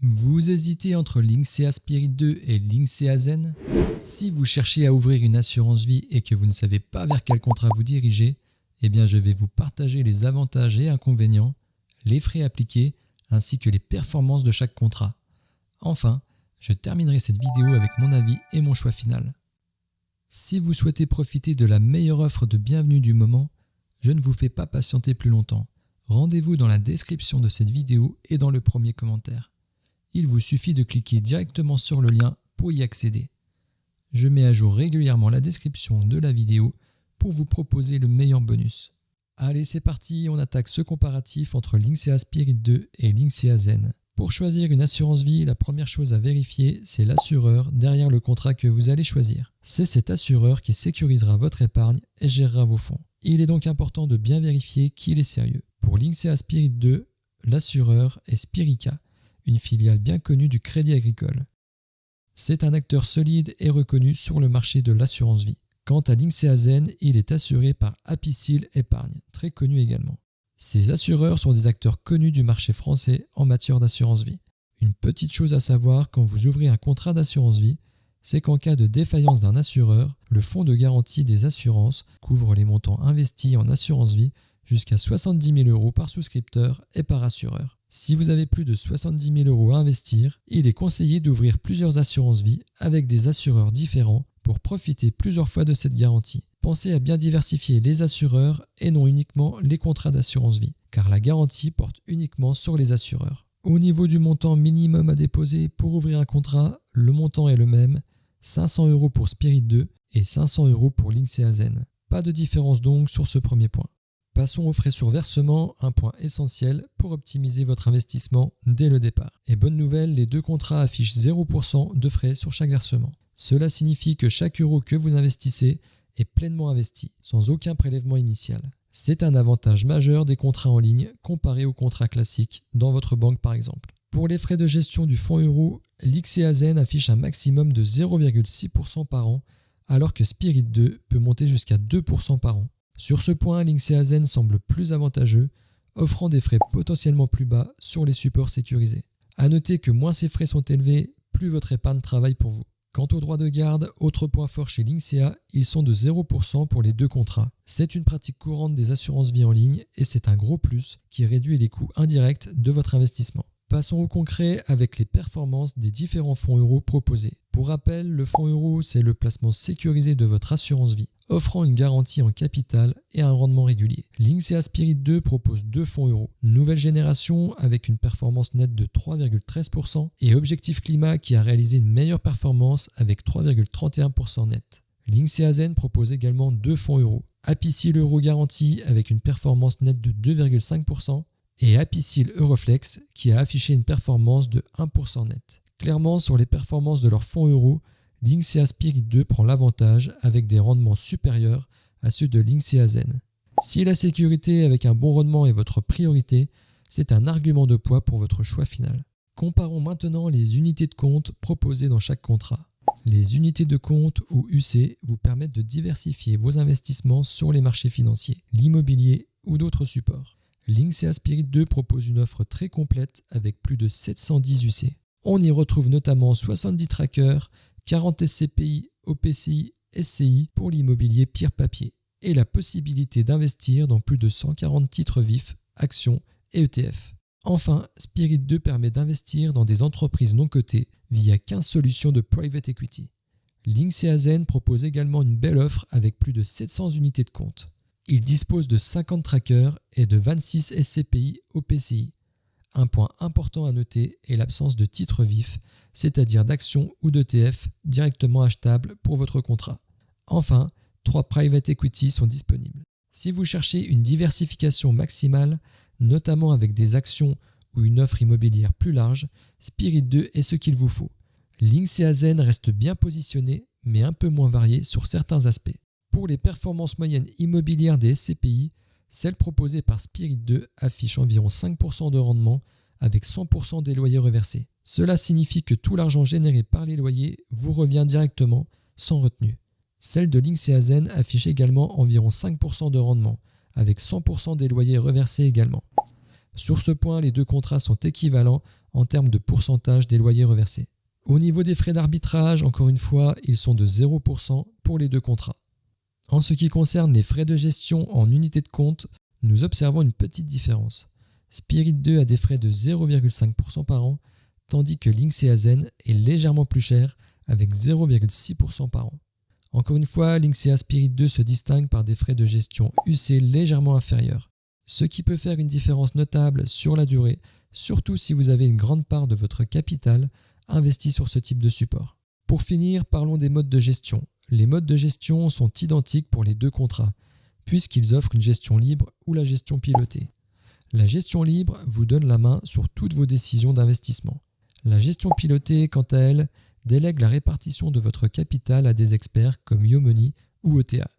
Vous hésitez entre Linksea Spirit 2 et Linksea Zen? Si vous cherchez à ouvrir une assurance vie et que vous ne savez pas vers quel contrat vous diriger, eh bien je vais vous partager les avantages et inconvénients, les frais appliqués, ainsi que les performances de chaque contrat. Enfin, je terminerai cette vidéo avec mon avis et mon choix final. Si vous souhaitez profiter de la meilleure offre de bienvenue du moment, je ne vous fais pas patienter plus longtemps. Rendez-vous dans la description de cette vidéo et dans le premier commentaire. Il vous suffit de cliquer directement sur le lien pour y accéder. Je mets à jour régulièrement la description de la vidéo pour vous proposer le meilleur bonus. Allez, c'est parti, on attaque ce comparatif entre Linksea Spirit 2 et Linksea Zen. Pour choisir une assurance vie, la première chose à vérifier, c'est l'assureur derrière le contrat que vous allez choisir. C'est cet assureur qui sécurisera votre épargne et gérera vos fonds. Il est donc important de bien vérifier qu'il est sérieux. Pour Linksea Spirit 2, l'assureur est Spirica, une filiale bien connue du Crédit Agricole. C'est un acteur solide et reconnu sur le marché de l'assurance vie. Quant à Linksea Zen, il est assuré par Apicil Épargne, très connu également. Ces assureurs sont des acteurs connus du marché français en matière d'assurance vie. Une petite chose à savoir quand vous ouvrez un contrat d'assurance vie, c'est qu'en cas de défaillance d'un assureur, le fonds de garantie des assurances couvre les montants investis en assurance vie jusqu'à 70 000 € par souscripteur et par assureur. Si vous avez plus de 70 000 € à investir, il est conseillé d'ouvrir plusieurs assurances vie avec des assureurs différents pour profiter plusieurs fois de cette garantie. Pensez à bien diversifier les assureurs et non uniquement les contrats d'assurance vie, car la garantie porte uniquement sur les assureurs. Au niveau du montant minimum à déposer pour ouvrir un contrat, le montant est le même, 500 € pour Spirit 2 et 500 € pour Linksea Zen. Pas de différence donc sur ce premier point. Passons aux frais sur versement, un point essentiel pour optimiser votre investissement dès le départ. Et bonne nouvelle, les deux contrats affichent 0% de frais sur chaque versement. Cela signifie que chaque euro que vous investissez est pleinement investi, sans aucun prélèvement initial. C'est un avantage majeur des contrats en ligne comparé aux contrats classiques dans votre banque par exemple. Pour les frais de gestion du fonds euro, Linksea Zen affiche un maximum de 0,6% par an, alors que Spirit 2 peut monter jusqu'à 2% par an. Sur ce point, Linksea Zen semble plus avantageux, offrant des frais potentiellement plus bas sur les supports sécurisés. A noter que moins ces frais sont élevés, plus votre épargne travaille pour vous. Quant aux droits de garde, autre point fort chez Linksea, ils sont de 0% pour les deux contrats. C'est une pratique courante des assurances vie en ligne et c'est un gros plus qui réduit les coûts indirects de votre investissement. Passons au concret avec les performances des différents fonds euros proposés. Pour rappel, le fonds euro, c'est le placement sécurisé de votre assurance vie, offrant une garantie en capital et un rendement régulier. Linksea Spirit 2 propose deux fonds euros, nouvelle génération avec une performance nette de 3,13% et Objectif Climat qui a réalisé une meilleure performance avec 3,31% net. Linksea Zen propose également deux fonds euros, Apicil Euro Garantie avec une performance nette de 2,5% et Apicil Euroflex qui a affiché une performance de 1% net. Clairement, sur les performances de leurs fonds euros, Linksea Spirit 2 prend l'avantage avec des rendements supérieurs à ceux de Linksea Zen. Si la sécurité avec un bon rendement est votre priorité, c'est un argument de poids pour votre choix final. Comparons maintenant les unités de compte proposées dans chaque contrat. Les unités de compte ou UC vous permettent de diversifier vos investissements sur les marchés financiers, l'immobilier ou d'autres supports. Linksea Spirit 2 propose une offre très complète avec plus de 710 UC. On y retrouve notamment 70 trackers, 40 SCPI, OPCI, SCI pour l'immobilier pire papier et la possibilité d'investir dans plus de 140 titres vifs, actions et ETF. Enfin, Spirit 2 permet d'investir dans des entreprises non cotées via 15 solutions de private equity. Linksea Zen propose également une belle offre avec plus de 700 unités de compte. Il dispose de 50 trackers et de 26 SCPI OPCI. Un point important à noter est l'absence de titres vifs, c'est-à-dire d'actions ou d'ETF directement achetables pour votre contrat. Enfin, 3 private equity sont disponibles. Si vous cherchez une diversification maximale, notamment avec des actions ou une offre immobilière plus large, Spirit 2 est ce qu'il vous faut. Linksea Zen reste bien positionné, mais un peu moins varié sur certains aspects. Pour les performances moyennes immobilières des SCPI, celle proposée par Spirit 2 affiche environ 5% de rendement avec 100% des loyers reversés. Cela signifie que tout l'argent généré par les loyers vous revient directement sans retenue. Celle de Linksea Zen affiche également environ 5% de rendement avec 100% des loyers reversés également. Sur ce point, les deux contrats sont équivalents en termes de pourcentage des loyers reversés. Au niveau des frais d'arbitrage, encore une fois, ils sont de 0% pour les deux contrats. En ce qui concerne les frais de gestion en unité de compte, nous observons une petite différence. Spirit 2 a des frais de 0,5% par an, tandis que Linksea Zen est légèrement plus cher avec 0,6% par an. Encore une fois, Linksea Spirit 2 se distingue par des frais de gestion UC légèrement inférieurs, ce qui peut faire une différence notable sur la durée, surtout si vous avez une grande part de votre capital investi sur ce type de support. Pour finir, parlons des modes de gestion. Les modes de gestion sont identiques pour les deux contrats, puisqu'ils offrent une gestion libre ou la gestion pilotée. La gestion libre vous donne la main sur toutes vos décisions d'investissement. La gestion pilotée, quant à elle, délègue la répartition de votre capital à des experts comme Yomoney ou ETA,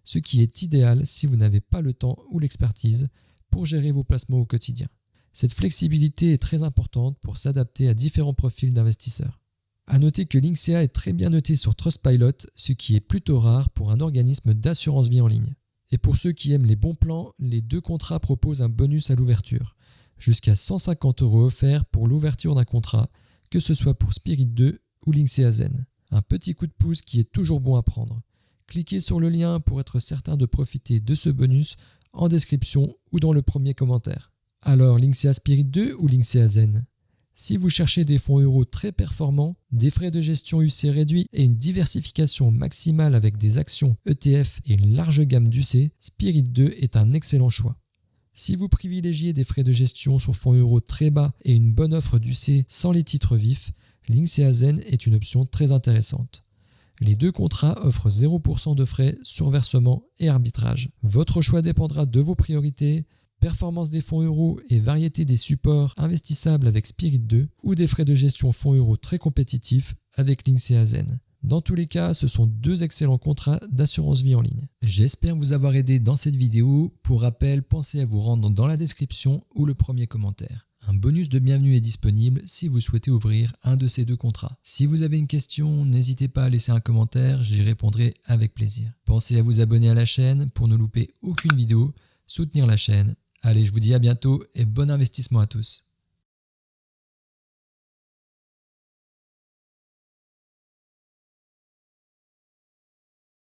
ce qui est idéal si vous n'avez pas le temps ou l'expertise pour gérer vos placements au quotidien. Cette flexibilité est très importante pour s'adapter à différents profils d'investisseurs. A noter que Linksea est très bien noté sur Trustpilot, ce qui est plutôt rare pour un organisme d'assurance vie en ligne. Et pour ceux qui aiment les bons plans, les deux contrats proposent un bonus à l'ouverture, jusqu'à 150 € offerts pour l'ouverture d'un contrat, que ce soit pour Spirit 2 ou Linksea Zen. Un petit coup de pouce qui est toujours bon à prendre. Cliquez sur le lien pour être certain de profiter de ce bonus en description ou dans le premier commentaire. Alors, Linksea Spirit 2 ou Linksea Zen? Si vous cherchez des fonds euros très performants, des frais de gestion UC réduits et une diversification maximale avec des actions ETF et une large gamme d'UC, Spirit 2 est un excellent choix. Si vous privilégiez des frais de gestion sur fonds euros très bas et une bonne offre d'UC sans les titres vifs, Linksea Zen est une option très intéressante. Les deux contrats offrent 0% de frais sur versement et arbitrage. Votre choix dépendra de vos priorités, performance des fonds euros et variété des supports investissables avec Spirit 2 ou des frais de gestion fonds euros très compétitifs avec Linksea Zen. Dans tous les cas, ce sont deux excellents contrats d'assurance vie en ligne. J'espère vous avoir aidé dans cette vidéo. Pour rappel, pensez à vous rendre dans la description ou le premier commentaire. Un bonus de bienvenue est disponible si vous souhaitez ouvrir un de ces deux contrats. Si vous avez une question, n'hésitez pas à laisser un commentaire, j'y répondrai avec plaisir. Pensez à vous abonner à la chaîne pour ne louper aucune vidéo, soutenir la chaîne. Allez, je vous dis à bientôt et bon investissement à tous.